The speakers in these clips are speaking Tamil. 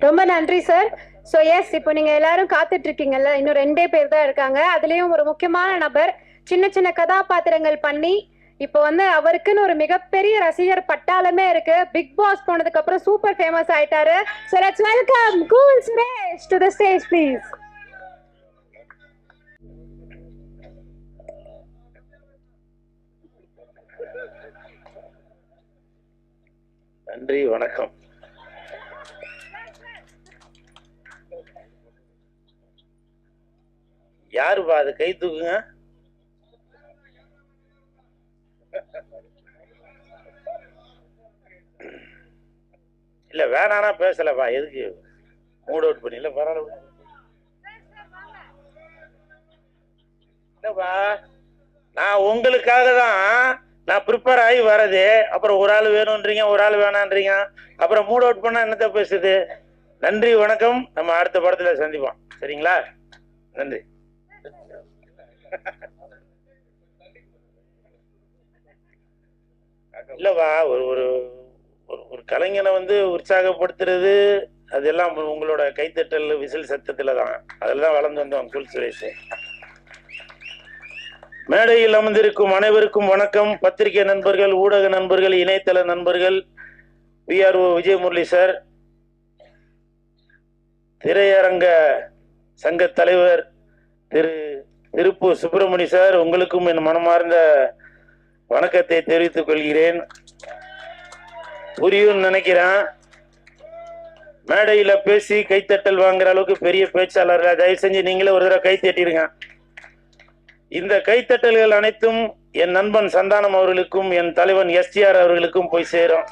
ரொம்ப நன்றி சார். ஸோ எஸ், இப்போ நீங்க எல்லாரும் காத்துட்டு இருக்கீங்கல்ல, இன்னும் 2 பேர் தான் இருக்காங்க. அதுலயும் ஒரு முக்கியமான நபர் சின்ன சின்ன கதாபாத்திரங்கள் பண்ணி இப்போ வந்து அவருக்குன்னு ஒரு மிகப்பெரிய ரசிகர் பட்டாளமே இருக்கு. பிக் பாஸ் போனதுக்கு அப்புறம் சூப்பர் ஃபேமஸ் ஆயிட்டாரு. So let's welcome cool Suresh to the stage please. நன்றி, வணக்கம். யாருப்பா அது? கை தூக்குங்க. இல்ல வேணானா பேசலப்பா, எதுக்கு மூட் அவுட் பண்ணல? பரவாயில்ல. இல்லப்பா, நான் உங்களுக்காக தான் நான் ப்ரிப்பேர் ஆகி வரது. அப்புறம் ஒரு ஆள் வேணும்ன்றீங்க, ஒரு ஆள் வேணான்றீங்க. அப்புறம் மூட் அவுட் பண்ணா என்னத்த பேசுது? நன்றி, வணக்கம். நம்ம அடுத்த படத்துல சந்திப்போம். சரிங்களா? நன்றி. இல்லவா, ஒரு ஒரு ஒரு கலைஞனை வந்து உற்சாகப்படுத்துறது அதெல்லாம் உங்களோட கைத்தட்டல் விசில் சத்தத்துல தான். அதில் தான் வளர்ந்து வந்தோம். கூல் சுரேஷ். மேடையில் அமர்ந்திருக்கும் அனைவருக்கும் வணக்கம். பத்திரிகை நண்பர்கள், ஊடக நண்பர்கள், இணையதள நண்பர்கள், பிஆர்ஓ விஜயமுரளி சார், திரையரங்க சங்க தலைவர் திரு திருப்பூர் சுப்பிரமணி சார், உங்களுக்கும் என் மனமார்ந்த வணக்கத்தை தெரிவித்துக் கொள்கிறேன். புரியும் நினைக்கிறேன். மேடையில பேசி கைத்தட்டல் வாங்குற அளவுக்கு பெரிய பேச்சாளர்கள், தயவு செஞ்சு நீங்களே ஒரு தடவை கை தட்டிருங்க. இந்த கைத்தட்டல்கள் அனைத்தும் என் நண்பன் சந்தானம் அவர்களுக்கும் என் தலைவன் எஸ்டிஆர் அவர்களுக்கும் போய் சேரும்.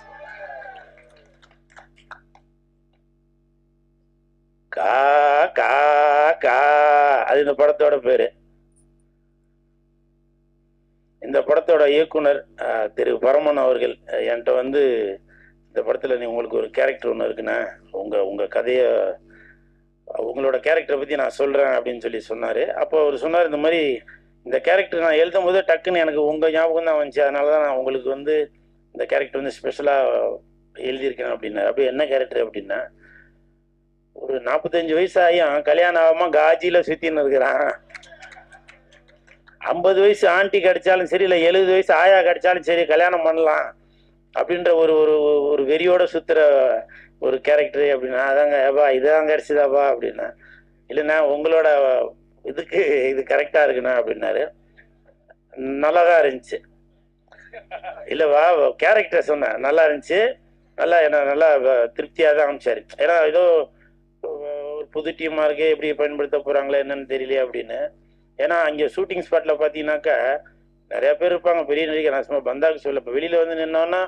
கா கா கா அது இந்த படத்தோட பேரு. இந்த படத்தோட இயக்குனர் திரு பரமன் அவர்கள் என்கிட்ட வந்து, இந்த படத்துல நீ உங்களுக்கு ஒரு கேரக்டர் ஒன்று இருக்குண்ணா, உங்க கதைய உங்களோட கேரக்டரை பத்தி நான் சொல்றேன் அப்படின்னு சொல்லி சொன்னாரு. அப்போ அவர் சொன்னார், இந்த மாதிரி இந்த கேரக்டர் நான் எழுதும் போது டக்குன்னு எனக்கு உங்க ஞாபகம் தான் வந்துச்சு, அதனாலதான் நான் உங்களுக்கு வந்து இந்த கேரக்டர் வந்து ஸ்பெஷலா எழுதியிருக்கேன் அப்படின்னாரு. அப்படி என்ன கேரக்டர் அப்படின்னா, ஒரு 45 வயசு ஆகியும் கல்யாணம் ஆகாம காஜியில சுத்தின்னு இருக்கிறான். 50 வயசு ஆண்டி கிடைச்சாலும் சரி, இல்லை 70 வயசு ஆயா கிடைச்சாலும் சரி, கல்யாணம் பண்ணலாம் அப்படின்ற ஒரு ஒரு ஒரு வெறியோட சுத்துற ஒரு கேரக்டர் அப்படின்னா, அதாங்க ஏப்பா இதான் கிடைச்சதாப்பா அப்படின்னா, இல்லைண்ணா உங்களோட இதுக்கு இது கரெக்டா இருக்குண்ணா அப்படின்னாரு. நல்லாதான் இருந்துச்சு. இல்லவா, கேரக்டர் சொன்னேன், நல்லா இருந்துச்சு. நல்லா என்ன நல்லா திருப்தியா தான் அமைச்சாரு. ஏன்னா ஏதோ ஒரு புது டீமா இருக்கு, எப்படி பயன்படுத்த போறாங்களா என்னன்னு தெரியலையே அப்படின்னு. ஏன்னா அங்கே ஷூட்டிங் ஸ்பாட்ல பார்த்தீங்கன்னாக்கா நிறைய பேர் இருப்பாங்க, பெரிய நடிகர். நான் சும்மா பந்தாக்கு சொல்ல, இப்போ வெளியில வந்து நின்னோன்னா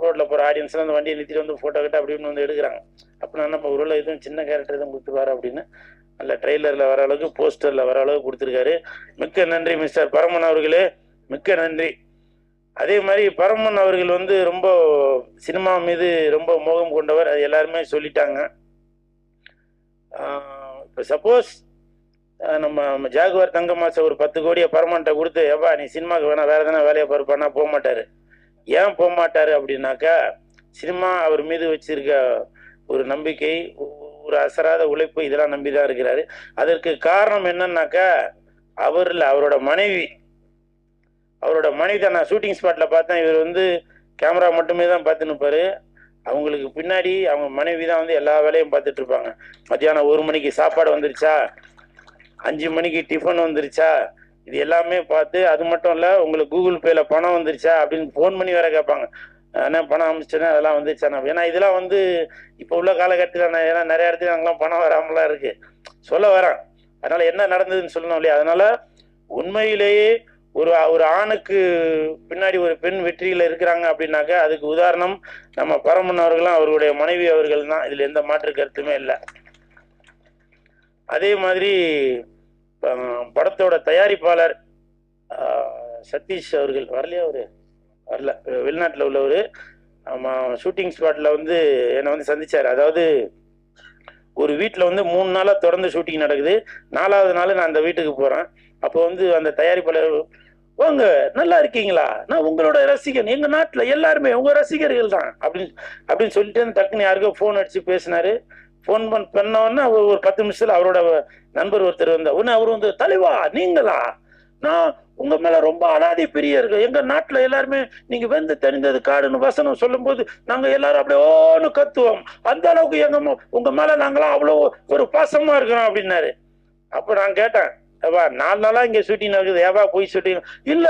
ரோட்ல போற ஆடியன்ஸ்லாம் அந்த வண்டியை நிறுத்திட்டு வந்து போட்டோ கிட்ட அப்படின்னு வந்து எடுக்கிறாங்க. அப்போ நான் என்ன ஒரு எதுவும் சின்ன கேரக்டர் எதுவும் கொடுத்துருவாரு அப்படின்னு நல்ல ட்ரெய்லர்ல வர அளவுக்கு, போஸ்டர்ல வர அளவுக்கு கொடுத்துருக்காரு. மிக்க நன்றி மிஸ்டர் பரமன் அவர்களே, மிக்க நன்றி. அதே மாதிரி பரமன் அவர்கள் வந்து ரொம்ப சினிமா மீது ரொம்ப மோகம் கொண்டவர், அது எல்லாருமே சொல்லிட்டாங்க. இப்போ சப்போஸ் நம்ம ஜாகுவார் தங்க மாசம் ஒரு 10 கோடியை பரமன்ட்ட கொடுத்து, ஏப்பா நீ சினிமாவுக்கு வேணா வேற எதனா வேலையை பார்ப்பானா போக மாட்டாரு. ஏன் போக மாட்டாரு அப்படின்னாக்கா, சினிமா அவர் மீது வச்சிருக்க ஒரு நம்பிக்கை, ஒரு அசராத உழைப்பு, இதெல்லாம் நம்பிதான் இருக்கிறாரு. அதற்கு காரணம் என்னன்னாக்கா, அவரோட மனைவி தான். நான் ஷூட்டிங் ஸ்பாட்ல பார்த்தேன், இவர் வந்து கேமரா மட்டுமே தான் பார்த்து நிற்பாரு. அவங்களுக்கு பின்னாடி அவங்க மனைவி தான் வந்து எல்லா வேலையும் பார்த்துட்டு இருப்பாங்க. மத்தியானம் 1 மணிக்கு சாப்பாடு வந்துருச்சா, 5 மணிக்கு டிஃபன் வந்துருச்சா, இது எல்லாமே பார்த்து, அது மட்டும் இல்லை உங்களுக்கு கூகுள் பேல பணம் வந்துருச்சா அப்படின்னு ஃபோன் பண்ணி வேற கேட்பாங்க. ஏன்னா பணம் அமைச்சிட்டேன்னா அதெல்லாம் வந்துருச்சாண்ணா. ஏன்னா இதெல்லாம் வந்து இப்போ உள்ள காலகட்டத்தில் ஏன்னா நிறைய இடத்துல அங்கெல்லாம் பணம் வராமலாம் இருக்கு சொல்ல வரேன். அதனால என்ன நடந்ததுன்னு சொல்லணும் இல்லையா? அதனால உண்மையிலேயே ஒரு ஆணுக்கு பின்னாடி ஒரு பெண் வெற்றியில இருக்கிறாங்க அப்படின்னாக்கா, அதுக்கு உதாரணம் நம்ம பரமன் அவர்களும் அவர்களுடைய மனைவி அவர்கள் தான். இதுல எந்த மாற்று கருத்துமே இல்லை. அதே மாதிரி படத்தோட தயாரிப்பாளர் சதீஷ் அவர்கள் வரலையா? வரல, வெளிநாட்டில் உள்ளவர். ஷூட்டிங் ஸ்பாட்ல வந்து என்னை வந்து சந்திச்சாரு. அதாவது ஒரு வீட்டில் வந்து 3 நாளாக தொடர்ந்து ஷூட்டிங் நடக்குது. 4வது நாள் நான் அந்த வீட்டுக்கு போகிறேன். அப்போ வந்து அந்த தயாரிப்பாளர் வாங்க, நல்லா இருக்கீங்களா, நான் உங்களோட ரசிகன், எங்க நாட்டுல எல்லாருமே உங்க ரசிகர்கள் தான் அப்படின்னு சொல்லிட்டு டக்குன்னு யாருக்கோ போன் அடிச்சு பேசினாரு. போன் பண்ண உடனே ஒரு 10 நிமிஷத்துல அவரோட நண்பர் ஒருத்தர் வந்தா உடனே அவரு வந்து, தலைவா நீங்களா, நான் உங்க மேல ரொம்ப அனாதை பிரியர்கள், எங்க நாட்டுல எல்லாருமே நீங்க வெந்து தெரிந்தது காடுன்னு வசனம் சொல்லும் போது நாங்க எல்லாரும் அப்படியே ஓன்னு கத்துவோம், அந்த அளவுக்கு உங்க மேல நாங்களாம் அவ்வளவு ஒரு பாசமா இருக்கிறோம் அப்படின்னாரு. அப்ப நான் கேட்டேன், ஏவா 4 நாளா இங்க ஷூட்டிங் நடக்குது, ஏவா போய் ஷூட்டிங் இல்ல,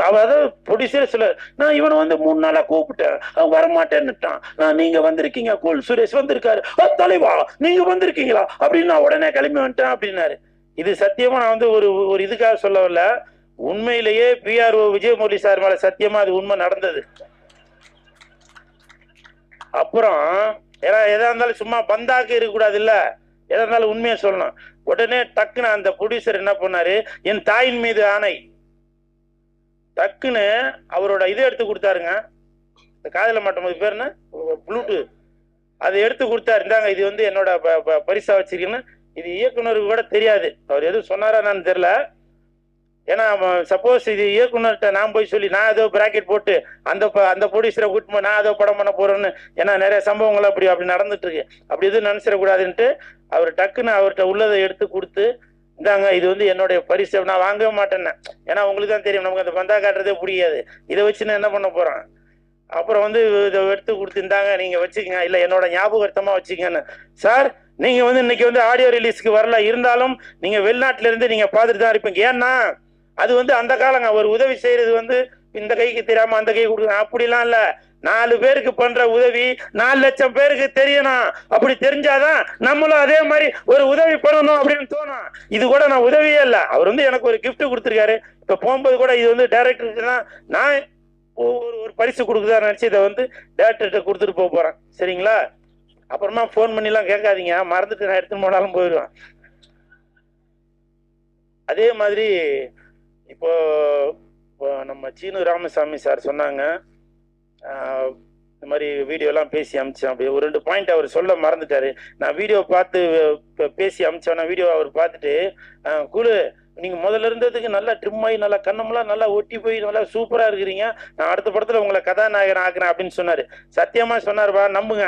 அதாவது ப்ரொடியூசர் சொல்ல, நான் இவனை வந்து 3 நாளா கூப்பிட்டேன், அவன் வரமாட்டேன்னுட்டான், நான் நீங்க வந்திருக்கீங்க, கூல் சுரேஷ் வந்திருக்காரு, தலைவா நீங்க வந்திருக்கீங்களா அப்படின்னு நான் உடனே கிளம்பி வந்துட்டேன் அப்படின்னாரு. இது சத்தியமா நான் வந்து ஒரு ஒரு இதுக்காக சொல்லவில்ல, உண்மையிலேயே பிஆர்ஓ விஜயமுரளி சார் மேல சத்தியமா அது உண்மை நடந்தது. அப்புறம் ஏன்னா எதா இருந்தாலும் சும்மா பந்தாக்கு இருக்கக்கூடாது இல்ல, எதா இருந்தாலும் உண்மையை சொல்லணும். உடனே டக்குன்னு அந்த ப்ரொடியூசர் என்ன பண்ணாரு, என் தாயின் மீது ஆணை, டக்குன்னு அவரோட இதை எடுத்து கொடுத்தாருங்க, இந்த காதல மாட்டும் பேர் என்ன, ப்ளூடூத், அதை எடுத்து கொடுத்தாரு, இந்தாங்க இது வந்து என்னோட பரிசா வச்சிருக்கேன்னு. இது இயக்குனருக்கு கூட தெரியாது, அவர் எதுவும் சொன்னாரா என்னன்னு தெரியல. ஏன்னா சப்போஸ் இது இயக்குனர்கிட்ட நான் போய் சொல்லி நான் ஏதோ பிராக்கெட் போட்டு அந்த ப்ரொடியூசரை கூட்டு நான் ஏதோ படம் பண்ண போறேன்னு, ஏன்னா நிறைய சம்பவங்கள் அப்படி நடந்துட்டு இருக்கு, அப்படி எதுவும் நினைச்சிடக்கூடாதுன்ட்டு அவர் டக்குன்னு அவர்கிட்ட உள்ளதை எடுத்து கொடுத்து, இந்தாங்க இது வந்து என்னுடைய பரிசு, நான் வாங்கவே மாட்டேன்னு, ஏன்னா உங்களுக்கு தான் தெரியும் நமக்கு அந்த பந்தா காட்டுறதே பிடிக்காது, இதை வச்சு நான் என்ன பண்ண போறேன். அப்புறம் வந்து இதை எடுத்து கொடுத்துருந்தாங்க, நீங்க வச்சுக்கங்க, இல்ல என்னோட ஞாபகார்த்தமா வச்சுக்கங்கன்னு. சார் நீங்க வந்து இன்னைக்கு வந்து ஆடியோ ரிலீஸ்க்கு வரல, இருந்தாலும் நீங்க வெளிநாட்டுல இருந்து நீங்க பார்த்துட்டு தான் இருப்பீங்க, ஏன்னா அது வந்து அந்த காலங்க ஒரு உதவி செய்யறது வந்து இந்த கைக்கு தெரியாம அந்த கை கொடுக்குறாங்க, அப்படிலாம் இல்ல, 4 பேருக்கு பண்ற உதவி 4 லட்சம் பேருக்கு தெரியணும், அப்படி தெரிஞ்சாதான் நம்மளும் அதே மாதிரி ஒரு உதவி பண்ணணும் அப்படின்னு தோணும். இது கூட நான் உதவியே இல்லை, அவர் வந்து எனக்கு ஒரு கிஃப்ட் கொடுத்துருக்காரு, இப்ப போகும்போது கூட இது வந்து டைரக்டர் தான் நான் ஒரு பரிசு கொடுக்குதா நினைச்சு இதை வந்து டைரக்டர்கிட்ட கொடுத்துட்டு போறேன், சரிங்களா. அப்புறமா போன் பண்ணிலாம் கேட்காதீங்க, மறந்துட்டு நான் எடுத்துன்னு போனாலும் போயிடுவேன். அதே மாதிரி இப்போ நம்ம சீனு ராமசாமி சார் சொன்னாங்க, இந்த மாதிரி வீடியோலாம் பேசி அமிச்சேன், அப்படி ஒரு 2 பாயிண்ட் அவர் சொல்ல மறந்துட்டாரு. நான் வீடியோ பார்த்து பேசி அமிச்சோன்னா வீடியோ அவர் பார்த்துட்டு, குழு நீங்க முதல்ல இருந்ததுக்கு நல்லா ட்ரிம் ஆகி நல்லா கண்ணமெல்லாம் நல்லா ஒட்டி போய் நல்லா சூப்பரா இருக்கிறீங்க, நான் அடுத்த படத்துல உங்களை கதாநாயகன் ஆக்குறேன் அப்படின்னு சொன்னாரு. சத்தியமா சொன்னாருப்பா, நம்புங்க.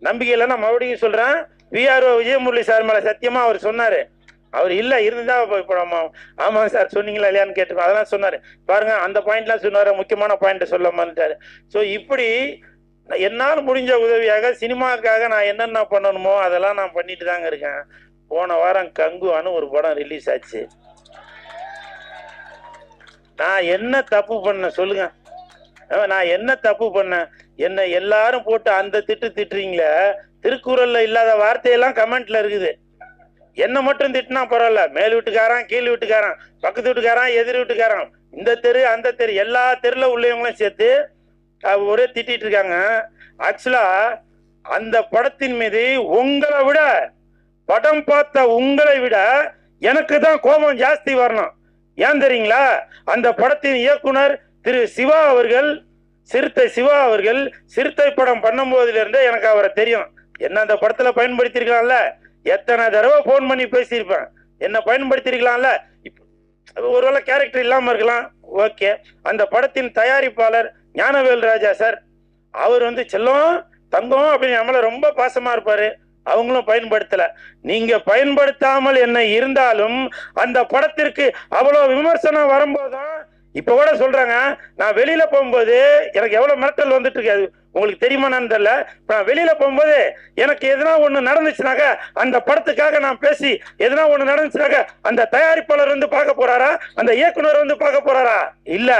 நம்பிக்கை இல்லைன்னா மறுபடியும் சொல்றேன், பிஆர்ஓ விஜயமுரளி சார் மேல சத்தியமா அவர் சொன்னாரு. அவர் இல்ல இருந்தா ஆமா சார் சொன்னீங்களா இல்லையான்னு கேட்டு அதெல்லாம் சொன்னாரு. பாருங்க அந்த பாயிண்ட்லாம் சொன்னாரு, முக்கியமான பாயிண்ட் சொல்ல மாட்டாரு. ஸோ இப்படி என்னால் முடிஞ்ச உதவியாக சினிமாக்காக நான் என்னென்ன பண்ணணுமோ அதெல்லாம் நான் பண்ணிட்டு தாங்க இருக்கேன். போன வாரம் கங்குவான்னு ஒரு படம் ரிலீஸ் ஆச்சு. நான் என்ன தப்பு பண்ண சொல்லுங்க, நான் என்ன தப்பு பண்ணேன்? என்ன எல்லாரும் போட்டு அந்த திட்டுறீங்களே, திருக்குறள்ல இல்லாத வார்த்தையெல்லாம் கமெண்ட்ல இருக்குது. என்ன மட்டும் திட்டினா பரவாயில்ல, மேல் வீட்டுக்காரன் கீழ் வீட்டுக்காரன் பக்கத்து வீட்டுக்காரன் எதிர் வீட்டுக்காரன் இந்த தெரு அந்த தெரு எல்லா தெருல உள்ளவங்களும் சேர்த்து ஒரே திட்டிட்டு இருக்காங்க. ஆக்சுவலா அந்த படத்தின் மீது உங்களை விட, படம் பார்த்த உங்களை விட எனக்கு தான் கோபம் ஜாஸ்தி வரணும். ஏன் தெரியுங்களா? அந்த படத்தின் இயக்குனர் திரு சிவா அவர்கள், சிறுத்தை சிவா அவர்கள் சிறுத்தை படம் பண்ணும் போதுல இருந்தே எனக்கு அவரை தெரியும். என்ன அந்த படத்துல பயன்படுத்திருக்கலாம்ல, எத்தனை தடவை போன் பண்ணி பேசியிருப்பேன், என்ன பயன்படுத்திருக்கலாம்ல. ஒருவேளை கேரக்டர் இல்லாம இருக்கலாம், ஓகே. அந்த படத்தின் தயாரிப்பாளர் ஞானவேல் ராஜா சார், அவர் வந்து செல்லம் தங்கம் அப்படின்னு நம்மள ரொம்ப பாசமா இருப்பாரு, அவங்களும் பயன்படுத்தல. நீங்க பயன்படுத்தாமல் என்ன இருந்தாலும் அந்த படத்திற்கு அவ்வளவு விமர்சனம் வரும்போதுதான் இப்ப கூட சொல்றாங்க, நான் வெளியில போகும்போது எனக்கு எவ்வளவு மிரட்டல் வந்துட்டு இருக்காது உங்களுக்கு தெரியுமான்னு தெரியல. நான் வெளியில போகும்போது எனக்கு எதனா ஒண்ணு நடந்துச்சுனாக்க அந்த படத்துக்காக நான் பேசி எதனா ஒண்ணு நடந்துச்சுனாக்க அந்த தயாரிப்பாளர் வந்து பார்க்க போறாரா, அந்த இயக்குனர் வந்து பார்க்க போறாரா? இல்ல.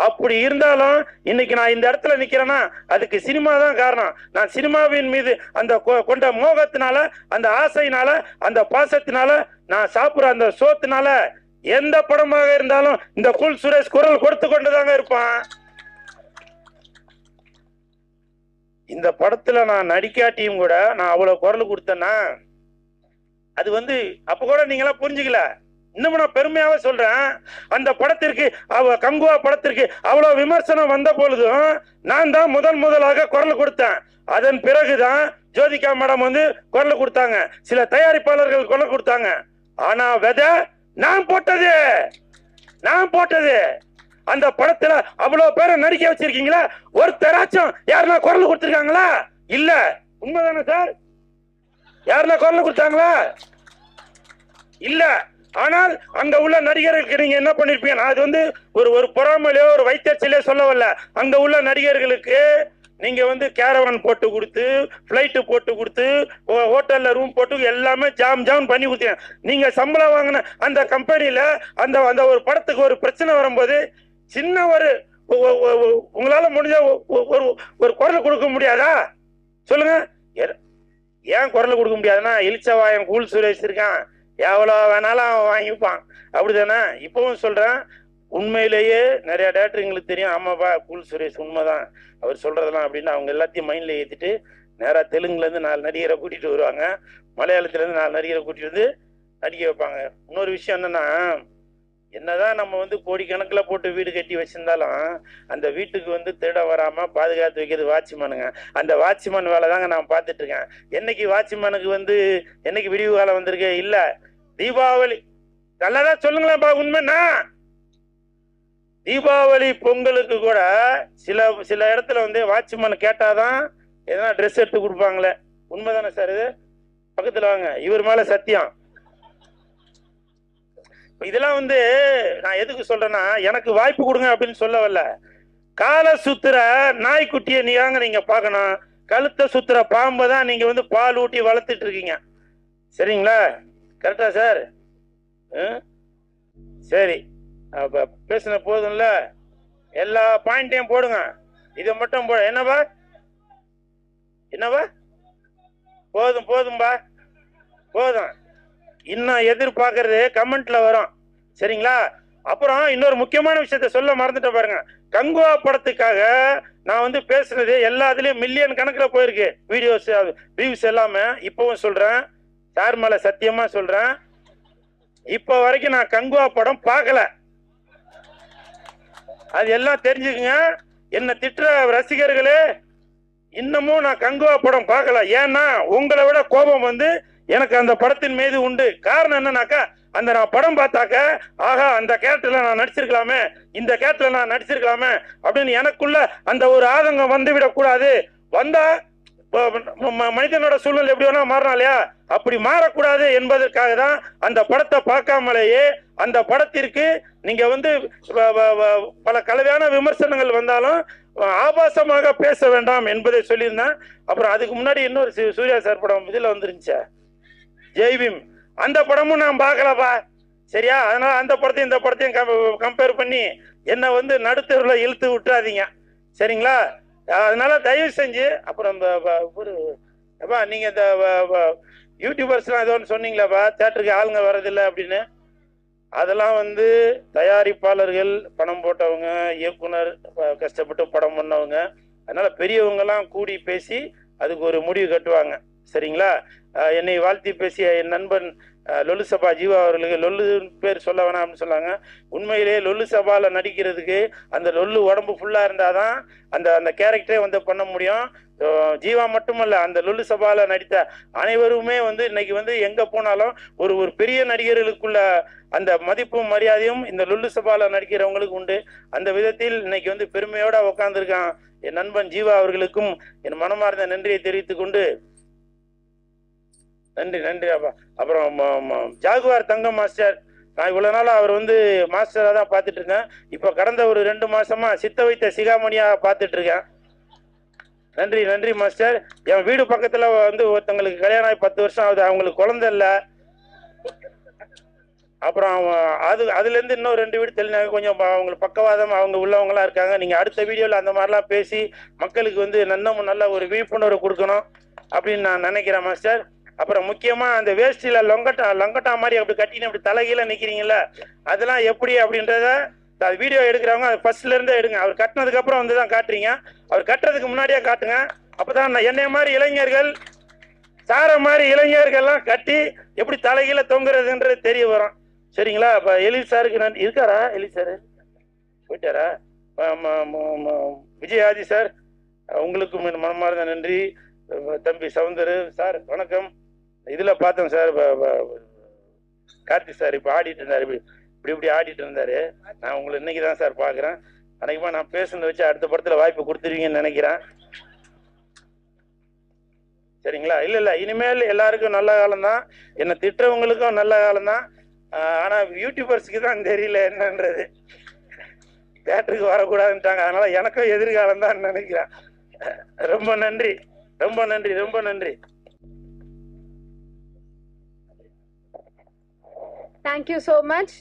அப்படி இருந்தாலும் இன்னைக்கு நான் இந்த இடத்துல நிக்கிறேன்னா அதுக்கு சினிமா தான் காரணம். நான் சினிமாவின் மீது அந்த கொண்ட மோகத்தினால, அந்த ஆசையினால, அந்த பாசத்தினால, நான் சாப்பிடுற அந்த சோத்தினால எந்த படமாக இருந்தாலும் இந்த குல் சுரேஷ் குரல் கொடுத்து கொண்டுதாங்க இருப்பான். இந்த படத்துல நான் நடிக்காட்டியும் கூட நான் அவ்வளவு குரல் கொடுத்தேன்னா அது வந்து அப்ப கூட நீங்களாம் புரிஞ்சுக்கல. இன்னும் நான் பெருமையாவே சொல்றேன், அந்த படத்திற்கு கங்குவா படத்திற்கு அவ்வளவு விமர்சனம் வந்த பொழுதும் நான் தான் முதலாக குரல் கொடுத்தேன். அதன் பிறகுதான் ஜோதிகா மேடம் வந்து குரல் கொடுத்தாங்க, சில தயாரிப்பாளர்கள் குரல் கொடுத்தாங்க. ஆனா விதை நான் போட்டது அந்த படத்துல அவ்வளவு பேரை நடிக்க வச்சிருக்கீங்களா? ஒருத்தராச்சும் யாருன்னா குரல் கொடுத்திருக்காங்களா? இல்ல. உண்மைதானே சார்? யாருன்னா குரல் கொடுத்தாங்களா? இல்ல. ஆனால் அங்க உள்ள நடிகர்களுக்கு நீங்க என்ன பண்ணிருப்பீங்க? நான் அது வந்து ஒரு பொறாமையிலோ ஒரு வைத்தறிச்சலையோ சொல்ல வரல. அங்க உள்ள நடிகர்களுக்கு நீங்க வந்து கேரவன் போட்டு கொடுத்து, பிளைட் போட்டு கொடுத்து, ஹோட்டல்ல ரூம் போட்டு எல்லாமே ஜாம் பண்ணி கொடுத்தீங்க. நீங்க சம்பளம் வாங்கின அந்த கம்பெனில அந்த ஒரு படத்துக்கு ஒரு பிரச்சனை வரும்போது சின்ன ஒரு உங்களால முடிஞ்ச ஒரு குரல் கொடுக்க முடியாதா? சொல்லுங்க. ஏன் குரல் கொடுக்க முடியாதுன்னா, இளிச்சவாயன் கூல் சுரேஷ் இருக்கான், எவ்வளவு வேணாலும் அவன் வாங்கிப்பான், அப்படிதானே? இப்பவும் சொல்றேன், உண்மையிலேயே நிறைய டேரக்டர் எங்களுக்கு தெரியும். ஆமாப்பா கூல் சுரேஷ் உண்மைதான் அவர் சொல்றதெல்லாம் அப்படின்னு அவங்க எல்லாத்தையும் மைண்ட்ல ஏத்திட்டு நேரா தெலுங்குல இருந்து 4 நடிகரை கூட்டிட்டு வருவாங்க, மலையாளத்துல இருந்து 4 நடிகரை கூட்டிட்டு வந்து நடிக்க வைப்பாங்க. இன்னொரு விஷயம் என்னன்னா, என்னதான் நம்ம வந்து கோடிக்கணக்கில் போட்டு வீடு கட்டி வச்சிருந்தாலும் அந்த வீட்டுக்கு வந்து திருட வராம பாதுகாத்து வைக்கிறது வாட்ச்மேனுங்க. அந்த வாட்ச்மேன் வேலை தாங்க நான் பார்த்துட்டு இருக்கேன். என்னைக்கு வாட்ச்மேனுக்கு வந்து என்னைக்கு விடிவு காலம் வந்திருக்கு? இல்ல. தீபாவளி நல்லாதான் சொல்லுங்களேன்ப்பா, உண்மைன்னா தீபாவளி பொங்கலுக்கு கூட சில இடத்துல வந்து வாட்ச்மேன் கேட்டாதான் எதனா ட்ரெஸ் எடுத்து கொடுப்பாங்களே. உண்மைதானே சார்? இது பக்கத்துல வாங்க, இவர் மேல சத்தியம். இதெல்லாம் வந்து நான் எதுக்கு சொல்றேன்னா, எனக்கு வாய்ப்பு கொடுங்க அப்படின்னு சொல்ல வரல. காலை சுத்துற நாய்க்குட்டியை நீங்க பார்க்கணும், கழுத்தை சுத்துற பாம்பை தான் நீங்க வந்து பால் ஊட்டி வளர்த்துட்டு இருக்கீங்க. சரிங்களா? கரெக்டா சார்? சரி, அப்ப பேசின போதும்ல, எல்லா பாயிண்டையும் போடுங்க, இதை மட்டும் போட. என்னவா போதும்பா, போதும். இன்னும் எதிர்பார்க்கறது கமெண்ட்ல வரும். சரிங்களா? அப்புறம் இன்னொரு முக்கியமான விஷயத்த சொல்ல மறந்துட்ட பாருங்க. கங்குவா படத்துக்காக நான் வந்து பேசுனது எல்லாத்துலயும் மில்லியன் கணக்கில் போயிருக்கு வீடியோஸ் வியூஸ் எல்லாமே. இப்பவும் சொல்றேன், சார் மேல சத்தியமா சொல்றேன், இப்ப வரைக்கும் நான் கங்குவா படம் பார்க்கல. அது எல்லாம் தெரிஞ்சுக்குங்க. என்ன திட்டுற ரசிகர்களே, இன்னமும் நான் கங்குவா படம் பார்க்கல. ஏன்னா உங்களை விட கோபம் வந்து எனக்கு அந்த படத்தின் மீது உண்டு. காரணம் என்னன்னாக்கா, அந்த நான் படம் பார்த்தாக்க, ஆகா அந்த கேரக்டர்ல நான் நடிச்சிருக்கலாமே, இந்த கேரக்டர்ல நான் நடிச்சிருக்கலாமே அப்படின்னு எனக்குள்ள அந்த ஒரு ஆதங்கம் வந்து விடக்கூடாது. வந்தா மனிதனோட சூழ்நிலை எப்படி வேணா மாறலாம் இல்லையா? அப்படி மாறக்கூடாது என்பதற்காக தான் அந்த படத்தை பார்க்காமலேயே அந்த படத்திற்கு நீங்க வந்து பல கலவையான விமர்சனங்கள் வந்தாலும் ஆபாசமாக பேச வேண்டாம் என்பதை சொல்லியிருந்தேன். அப்புறம் அதுக்கு முன்னாடி இன்னொரு சூர்யா சார் படம் இதுல வந்துருந்துச்சா, ஜெய்பீம், அந்த படமும் நான் பார்க்கலப்பா. சரியா? அதனால அந்த படத்தையும் இந்த படத்தையும் கம்பேர் பண்ணி என்ன வந்து நடுத்தருவில் இழுத்து விட்டுறாதீங்க. சரிங்களா? அதனால தயவு செஞ்சு, அப்புறம் நீங்க இந்த யூடியூபர்ஸ்லாம் ஏதோ ஒன்று சொன்னீங்களாப்பா, தேட்டருக்கு ஆளுங்க வர்றதில்லை அப்படின்னு. அதெல்லாம் வந்து தயாரிப்பாளர்கள், பணம் போட்டவங்க, இயக்குனர் கஷ்டப்பட்டு படம் பண்ணவங்க, அதனால பெரியவங்கெல்லாம் கூடி பேசி அதுக்கு ஒரு முடிவு கட்டுவாங்க. சரிங்களா? என்னை வாழ்த்தி பேசிய என் நண்பன் லொல்லு சபா ஜீவா அவர்களுக்கு, லொல்லு பேர் சொல்ல வேணாம் அப்படின்னு சொன்னாங்க. உண்மையிலேயே லொல்லு சபால நடிக்கிறதுக்கு அந்த லொல்லு உடம்பு ஃபுல்லா இருந்தாதான் அந்த கேரக்டரே வந்து பண்ண முடியும். ஜீவா மட்டுமல்ல, அந்த லொல்லு சபால நடித்த அனைவருமே வந்து இன்னைக்கு வந்து எங்க போனாலும் ஒரு பெரிய நடிகர்களுக்குள்ள அந்த மதிப்பும் மரியாதையும் இந்த லொல்லு சபால நடிக்கிறவங்களுக்கு உண்டு. அந்த விதத்தில் இன்னைக்கு வந்து பெருமையோட உட்கார்ந்துருக்கான் என் நண்பன் ஜீவா அவர்களுக்கும் என் மனமார்ந்த நன்றியை தெரிவித்துக் கொண்டு, நன்றி அப்பா. அப்புறம் ஜாகுவார் தங்கம் மாஸ்டர், நான் இவ்வளவு நாள் அவர் வந்து மாஸ்டரா தான் பார்த்துட்டு இருக்கேன். இப்போ கடந்த ஒரு 2 மாசமா சித்த வைத்த சிகாமணியா பார்த்துட்டு இருக்கேன். நன்றி மாஸ்டர். என் வீடு பக்கத்துல வந்து ஒருத்தங்களுக்கு கல்யாணம் ஆகி 10 வருஷம் ஆகுது, அவங்களுக்கு குழந்தை இல்லை. அப்புறம் அதுல இருந்து இன்னும் 2 வீடு தெளினாங்க, கொஞ்சம் அவங்களுக்கு பக்கவாதம் அவங்க உள்ளவங்கலாம் இருக்காங்க. நீங்க அடுத்த வீடியோல அந்த மாதிரிலாம் பேசி மக்களுக்கு வந்து நல்ல ஒரு விழிப்புணர்வு கொடுக்கணும் அப்படின்னு நான் நினைக்கிறேன் மாஸ்டர். அப்புறம் முக்கியமா அந்த வேஷ்டியில லொங்கட்டா மாதிரி அப்படி கட்டின்னு அப்படி தலைகீழ நிக்கிறீங்கல்ல, அதெல்லாம் எப்படி அப்படின்றத வீடியோ எடுக்கிறவங்க அது ஃபர்ஸ்ட்ல இருந்தே எடுங்க. அவர் கட்டினதுக்கு அப்புறம் வந்து தான் காட்டுறீங்க, அவர் கட்டுறதுக்கு முன்னாடியே காட்டுங்க. அப்பதான் என்னைய மாதிரி இளைஞர்கள், சார மாதிரி இளைஞர்கள்லாம் கட்டி எப்படி தலைகீழ தொங்குறதுன்றது தெரிய வரும். சரிங்களா? இப்ப எழில் சாருக்கு இருக்காரா? எழில் சாரு போயிட்டாரா? விஜய் ஆதி சார், உங்களுக்கும் மனமார்ந்த நன்றி. தம்பி சவுந்தர் சார் வணக்கம். இதுல பார்த்தோம் சார், கார்த்தி சார் இப்ப ஆடிட்டு இருந்தாரு. இப்படி ஆடிட்டு இருந்தாரு. நான் உங்களை இன்னைக்கு தான் சார் பார்க்குறேன். அன்னைக்குமா நான் பேசுனதை வச்சு அடுத்த படத்தில் வாய்ப்பு கொடுத்துருவீங்கன்னு நினைக்கிறேன். சரிங்களா? இல்லை இனிமேல் எல்லாருக்கும் நல்ல காலம்தான், என்னை திட்டுறவங்களுக்கும் நல்ல காலம்தான். ஆனால் யூடியூபர்ஸுக்கு தான் தெரியல என்னன்றது. தேட்டருக்கு வரக்கூடாதுன்ட்டாங்க, அதனால எனக்கும் எதிர்காலம் தான் நினைக்கிறேன். ரொம்ப நன்றி, ரொம்ப நன்றி, ரொம்ப நன்றி. Thank you so much.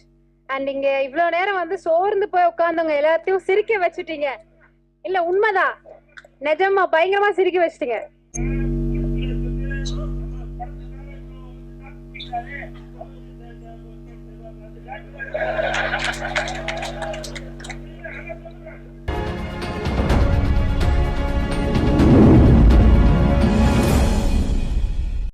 அண்ட் இங்க இவ்வளோ நேரம் வந்து சோர்ந்து போய் உட்காந்தவங்க எல்லாத்தையும் சிரிக்க வச்சுட்டீங்க. இல்ல உண்மைதான், நிஜமா பயங்கரமா சிரிக்க வச்சுட்டீங்க.